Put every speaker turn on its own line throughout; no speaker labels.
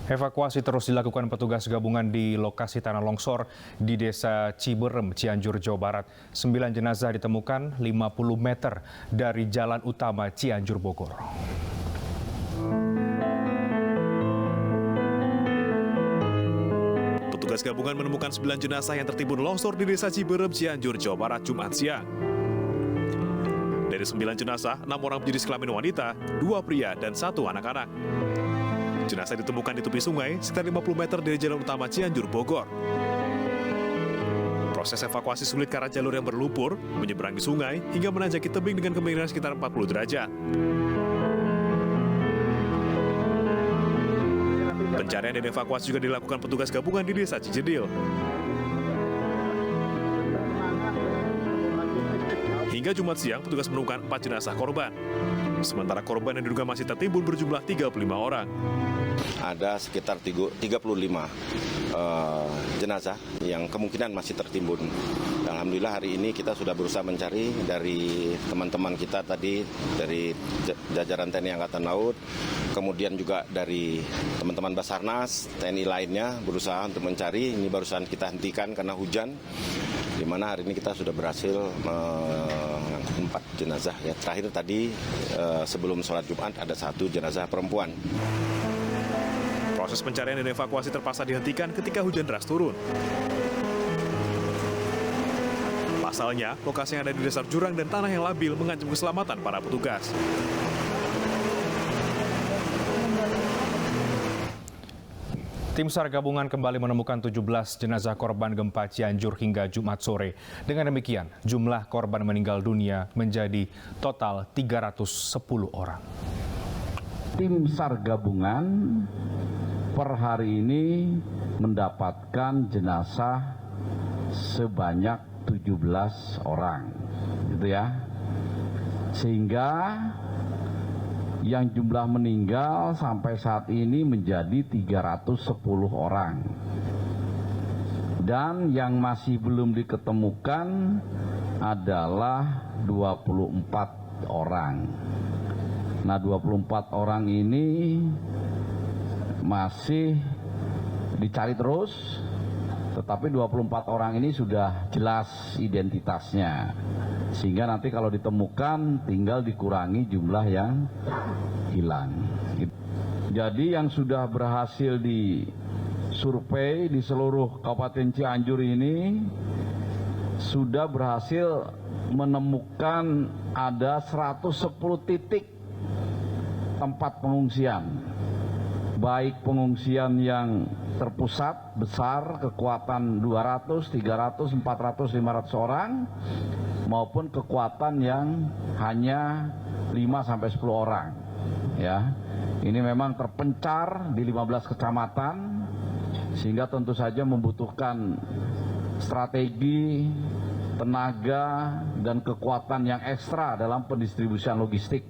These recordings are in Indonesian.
Evakuasi terus dilakukan petugas gabungan di lokasi tanah longsor di Desa Ciberem, Cianjur, Jawa Barat. 9 jenazah ditemukan 50 meter dari jalan utama Cianjur, Bogor.
Petugas gabungan menemukan 9 jenazah yang tertimbun longsor di Desa Ciberem, Cianjur, Jawa Barat, Jumat siang. Dari 9 jenazah, 6 orang berjenis kelamin wanita, 2 pria, dan 1 anak-anak. Jenazah ditemukan di tepi sungai sekitar 50 meter dari jalan utama Cianjur, Bogor. Proses evakuasi sulit karena jalur yang berlumpur, menyeberangi sungai, hingga menanjaki tebing dengan kemiringan sekitar 40 derajat. Pencarian dan evakuasi juga dilakukan petugas gabungan di Desa Cijedil. Hingga Jumat siang, petugas menemukan 4 jenazah korban. Sementara korban yang diduga masih tertimbun berjumlah 35 orang.
Ada sekitar 35 jenazah yang kemungkinan masih tertimbun. Alhamdulillah hari ini kita sudah berusaha mencari dari teman-teman kita tadi, dari jajaran TNI Angkatan Laut, kemudian juga dari teman-teman Basarnas, TNI lainnya berusaha untuk mencari. Ini barusan kita hentikan karena hujan, di mana hari ini kita sudah berhasil 4 jenazah. Ya, terakhir tadi sebelum sholat Jumat ada 1 jenazah perempuan.
Proses pencarian dan evakuasi terpaksa dihentikan ketika hujan deras turun. Pasalnya, lokasi yang ada di dasar jurang dan tanah yang labil mengancam keselamatan para petugas.
Tim SAR gabungan kembali menemukan 17 jenazah korban gempa Cianjur hingga Jumat sore. Dengan demikian, jumlah korban meninggal dunia menjadi total 310 orang.
Tim SAR gabungan per hari ini mendapatkan jenazah sebanyak 17 orang, gitu ya. Sehingga yang jumlah meninggal sampai saat ini menjadi 310 orang. Dan yang masih belum diketemukan adalah 24 orang. Nah, 24 orang ini masih dicari terus, tetapi 24 orang ini sudah jelas identitasnya. Sehingga nanti kalau ditemukan tinggal dikurangi jumlah yang hilang. Jadi yang sudah berhasil disurvei di seluruh Kabupaten Cianjur ini sudah berhasil menemukan ada 110 titik tempat pengungsian. Baik pengungsian yang terpusat besar kekuatan 200, 300, 400, 500 orang maupun kekuatan yang hanya 5-10 orang. Ya. Ini memang terpencar di 15 kecamatan sehingga tentu saja membutuhkan strategi, tenaga dan kekuatan yang ekstra dalam pendistribusian logistik.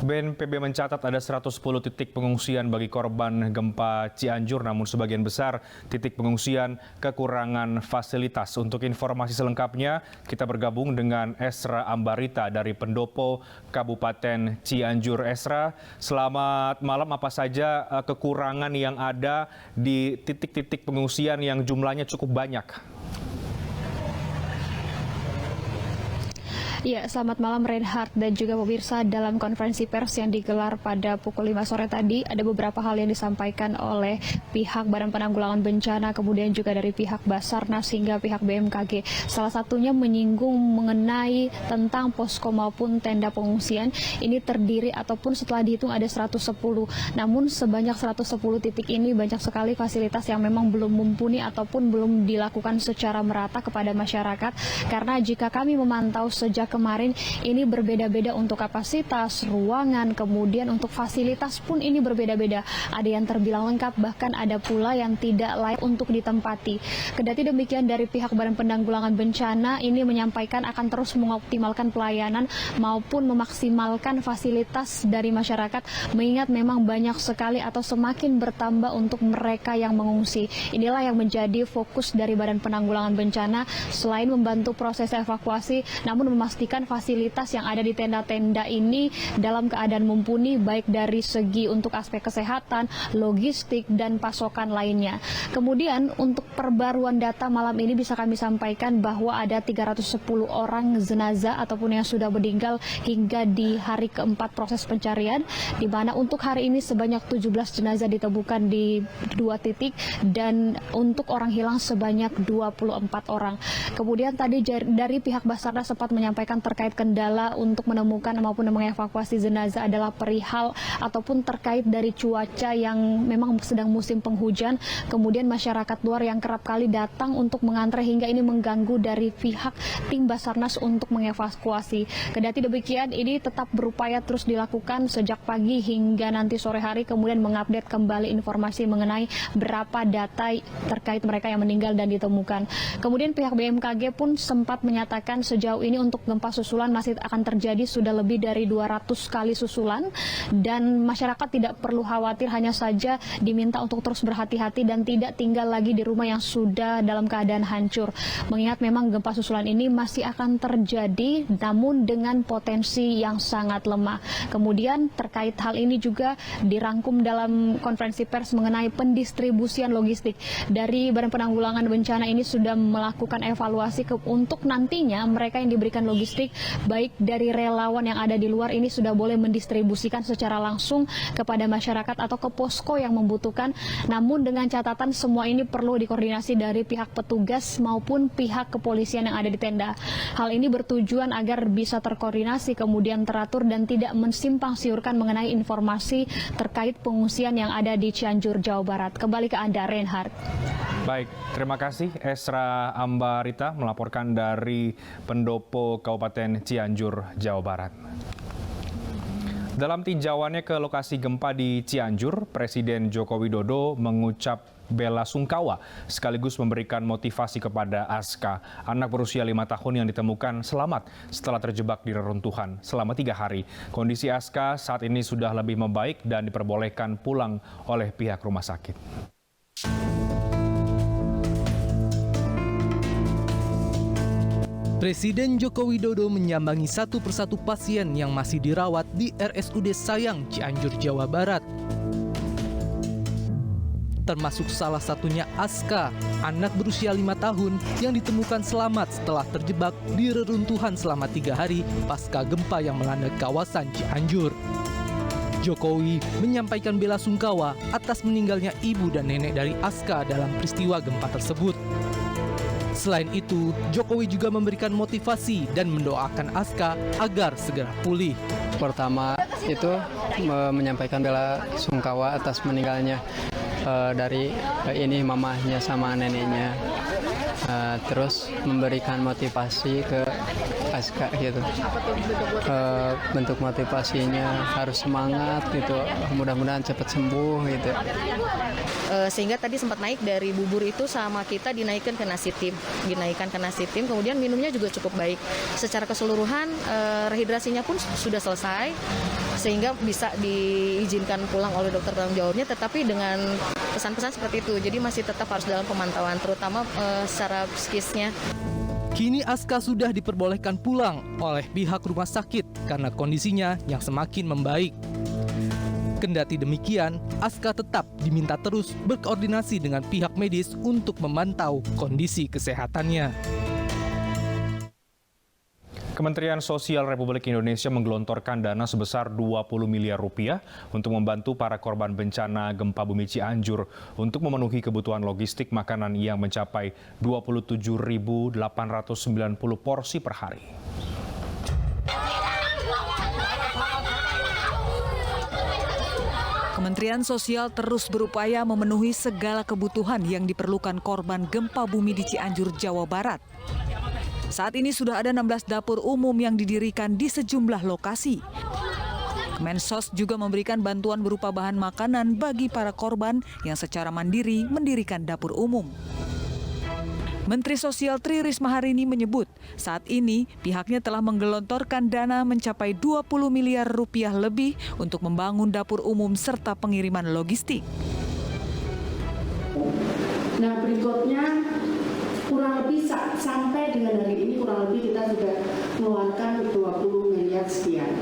BNPB mencatat ada 110 titik pengungsian bagi korban gempa Cianjur, namun sebagian besar titik pengungsian kekurangan fasilitas. Untuk informasi selengkapnya, kita bergabung dengan Esra Ambarita dari Pendopo Kabupaten Cianjur. Esra, selamat malam. Apa saja kekurangan yang ada di titik-titik pengungsian yang jumlahnya cukup banyak?
Ya, selamat malam Reinhard dan juga pemirsa. Dalam konferensi pers yang digelar pada pukul 5 sore tadi, ada beberapa hal yang disampaikan oleh pihak Badan Penanggulangan Bencana, kemudian juga dari pihak Basarnas hingga pihak BMKG. Salah satunya menyinggung mengenai tentang posko maupun tenda pengungsian. Ini terdiri ataupun setelah dihitung ada 110. Namun sebanyak 110 titik ini banyak sekali fasilitas yang memang belum mumpuni ataupun belum dilakukan secara merata kepada masyarakat. Karena jika kami memantau sejak kemarin ini berbeda-beda untuk kapasitas, ruangan, kemudian untuk fasilitas pun ini berbeda-beda. Ada yang terbilang lengkap, bahkan ada pula yang tidak layak untuk ditempati. Kendati demikian, dari pihak Badan Penanggulangan Bencana ini menyampaikan akan terus mengoptimalkan pelayanan maupun memaksimalkan fasilitas dari masyarakat, mengingat memang banyak sekali atau semakin bertambah untuk mereka yang mengungsi. Inilah yang menjadi fokus dari Badan Penanggulangan Bencana, selain membantu proses evakuasi, namun memastikan memastikan fasilitas yang ada di tenda-tenda ini dalam keadaan mumpuni, baik dari segi untuk aspek kesehatan, logistik, dan pasokan lainnya. Kemudian untuk perbaruan data malam ini bisa kami sampaikan bahwa ada 310 orang jenazah ataupun yang sudah meninggal hingga di hari keempat proses pencarian, di mana untuk hari ini sebanyak 17 jenazah ditemukan di 2 titik dan untuk orang hilang sebanyak 24 orang. Kemudian tadi dari pihak Basarnas sempat menyampaikan terkait kendala untuk menemukan maupun mengevakuasi jenazah adalah perihal ataupun terkait dari cuaca yang memang sedang musim penghujan, kemudian masyarakat luar yang kerap kali datang untuk mengantre hingga ini mengganggu dari pihak tim Basarnas untuk mengevakuasi. Kendati demikian, ini tetap berupaya terus dilakukan sejak pagi hingga nanti sore hari, kemudian mengupdate kembali informasi mengenai berapa data terkait mereka yang meninggal dan ditemukan. Kemudian pihak BMKG pun sempat menyatakan sejauh ini untuk gempa susulan masih akan terjadi sudah lebih dari 200 kali susulan dan masyarakat tidak perlu khawatir, hanya saja diminta untuk terus berhati-hati dan tidak tinggal lagi di rumah yang sudah dalam keadaan hancur. Mengingat memang gempa susulan ini masih akan terjadi namun dengan potensi yang sangat lemah. Kemudian terkait hal ini juga dirangkum dalam konferensi pers mengenai pendistribusian logistik. Dari Badan Penanggulangan Bencana ini sudah melakukan evaluasi untuk nantinya mereka yang diberikan logistik baik dari relawan yang ada di luar ini sudah boleh mendistribusikan secara langsung kepada masyarakat atau ke posko yang membutuhkan. Namun dengan catatan semua ini perlu dikoordinasi dari pihak petugas maupun pihak kepolisian yang ada di tenda. Hal ini bertujuan agar bisa terkoordinasi kemudian teratur dan tidak mensimpang siurkan mengenai informasi terkait pengungsian yang ada di Cianjur, Jawa Barat. Kembali ke Anda, Reinhardt.
Baik, terima kasih Esra Ambarita melaporkan dari Pendopo Kabupaten Cianjur, Jawa Barat. Dalam tinjauannya ke lokasi gempa di Cianjur, Presiden Joko Widodo mengucap bela sungkawa sekaligus memberikan motivasi kepada Aska, anak berusia 5 tahun yang ditemukan selamat setelah terjebak di reruntuhan selama 3 hari. Kondisi Aska saat ini sudah lebih membaik dan diperbolehkan pulang oleh pihak rumah sakit.
Presiden Joko Widodo menyambangi satu persatu pasien yang masih dirawat di RSUD Sayang, Cianjur, Jawa Barat. Termasuk salah satunya Aska, anak berusia 5 tahun yang ditemukan selamat setelah terjebak di reruntuhan selama 3 hari pasca gempa yang melanda kawasan Cianjur. Jokowi menyampaikan bela sungkawa atas meninggalnya ibu dan nenek dari Aska dalam peristiwa gempa tersebut. Selain itu, Jokowi juga memberikan motivasi dan mendoakan Aska agar segera pulih.
Pertama itu menyampaikan bela sungkawa atas meninggalnya dari ini mamahnya sama neneknya. Terus memberikan motivasi ke Aska gitu. Bentuk motivasinya harus semangat gitu, mudah-mudahan cepat sembuh gitu.
Sehingga tadi sempat naik dari bubur itu sama kita dinaikkan ke nasi tim, kemudian minumnya juga cukup baik. Secara keseluruhan rehidrasinya pun sudah selesai sehingga bisa diizinkan pulang oleh dokter tanggung jawabnya, tetapi dengan pesan-pesan seperti itu. Jadi masih tetap harus dalam pemantauan, terutama secara psikisnya.
Kini Aska sudah diperbolehkan pulang oleh pihak rumah sakit karena kondisinya yang semakin membaik. Kendati demikian, Aska tetap diminta terus berkoordinasi dengan pihak medis untuk memantau kondisi kesehatannya.
Kementerian Sosial Republik Indonesia menggelontorkan dana sebesar 20 miliar rupiah untuk membantu para korban bencana gempa bumi Cianjur untuk memenuhi kebutuhan logistik makanan yang mencapai 27.890 porsi per hari.
Kementerian Sosial terus berupaya memenuhi segala kebutuhan yang diperlukan korban gempa bumi di Cianjur, Jawa Barat. Saat ini sudah ada 16 dapur umum yang didirikan di sejumlah lokasi. Kemensos juga memberikan bantuan berupa bahan makanan bagi para korban yang secara mandiri mendirikan dapur umum. Menteri Sosial Tri Risma hari ini menyebut saat ini pihaknya telah menggelontorkan dana mencapai 20 miliar rupiah lebih untuk membangun dapur umum serta pengiriman logistik.
Nah berikutnya kurang lebih sampai dengan hari ini kurang lebih kita sudah mengeluarkan 20 miliar sekian.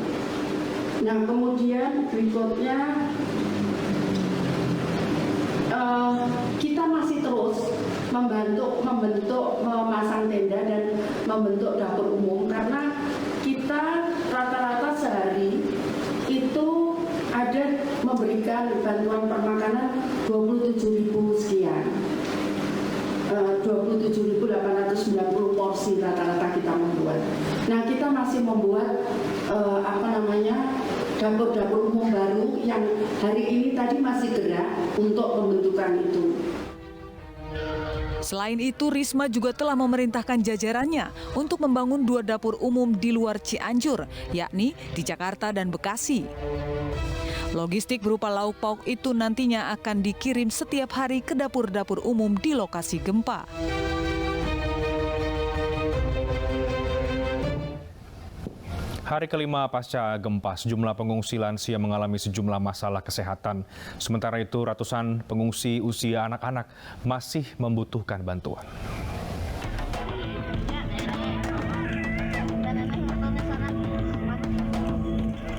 Nah kemudian berikutnya kita masih terus membentuk memasang tenda dan membentuk dapur umum karena kita rata-rata sehari itu ada memberikan bantuan permakanan 27.000 sekian. 27.890 porsi rata-rata kita membuat. Nah kita masih membuat dapur-dapur umum baru yang hari ini tadi masih gerak untuk pembentukan itu.
Selain itu, Risma juga telah memerintahkan jajarannya untuk membangun 2 dapur umum di luar Cianjur, yakni di Jakarta dan Bekasi. Logistik berupa lauk pauk itu nantinya akan dikirim setiap hari ke dapur-dapur umum di lokasi gempa.
Hari kelima pasca gempa, sejumlah pengungsi lansia mengalami sejumlah masalah kesehatan. Sementara itu, ratusan pengungsi usia anak-anak masih membutuhkan bantuan.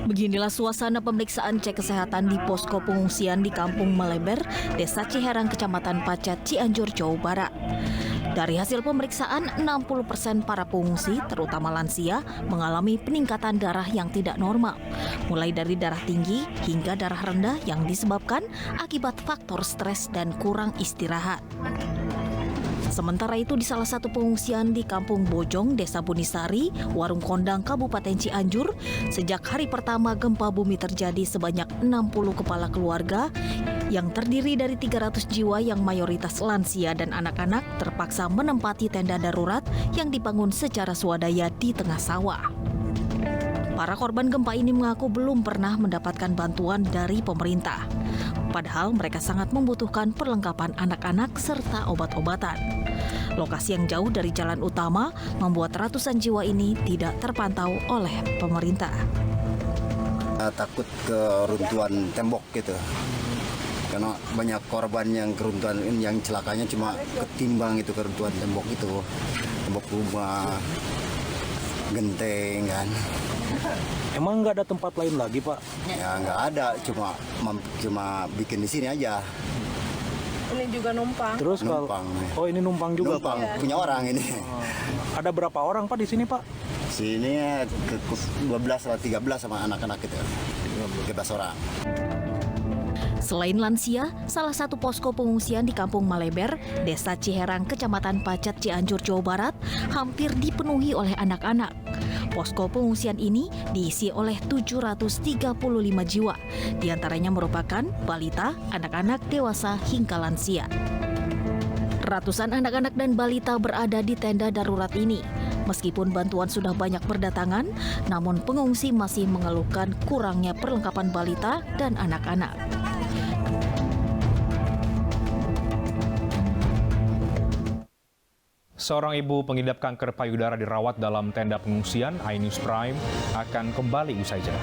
Beginilah suasana pemeriksaan cek kesehatan di posko pengungsian di Kampung Maleber, Desa Ciherang, Kecamatan Pacet, Cianjur, Jawa Barat. Dari hasil pemeriksaan, 60% para pengungsi, terutama lansia, mengalami peningkatan darah yang tidak normal, mulai dari darah tinggi hingga darah rendah yang disebabkan akibat faktor stres dan kurang istirahat. Sementara itu di salah satu pengungsian di Kampung Bojong, Desa Bunisari, Warung Kondang, Kabupaten Cianjur, sejak hari pertama gempa bumi terjadi sebanyak 60 kepala keluarga yang terdiri dari 300 jiwa yang mayoritas lansia dan anak-anak terpaksa menempati tenda darurat yang dibangun secara swadaya di tengah sawah. Para korban gempa ini mengaku belum pernah mendapatkan bantuan dari pemerintah. Padahal mereka sangat membutuhkan perlengkapan anak-anak serta obat-obatan. Lokasi yang jauh dari jalan utama membuat ratusan jiwa ini tidak terpantau oleh pemerintah.
Takut keruntuhan tembok gitu. Karena banyak korban yang keruntuhan, yang celakanya cuma ketimbang itu keruntuhan tembok itu. Tembok rumah, genteng kan.
Emang nggak ada tempat lain lagi, Pak?
Ya nggak ada, cuma bikin di sini aja.
Ini juga numpang.
Terus
numpang.
Oh ini numpang juga,
numpang,
Pak?
Punya orang ini.
Ada berapa orang, Pak, di sini, Pak?
Sini 12 atau 13 sama anak-anak itu. 13 orang.
Selain lansia, salah satu posko pengungsian di Kampung Maleber, Desa Ciherang, Kecamatan Pacet, Cianjur, Jawa Barat, hampir dipenuhi oleh anak-anak. Posko pengungsian ini diisi oleh 735 jiwa, diantaranya merupakan balita, anak-anak, dewasa, hingga lansia. Ratusan anak-anak dan balita berada di tenda darurat ini. Meskipun bantuan sudah banyak berdatangan, namun pengungsi masih mengeluhkan kurangnya perlengkapan balita dan anak-anak.
Seorang ibu pengidap kanker payudara dirawat dalam tenda pengungsian. iNews Prime akan kembali usai jeda.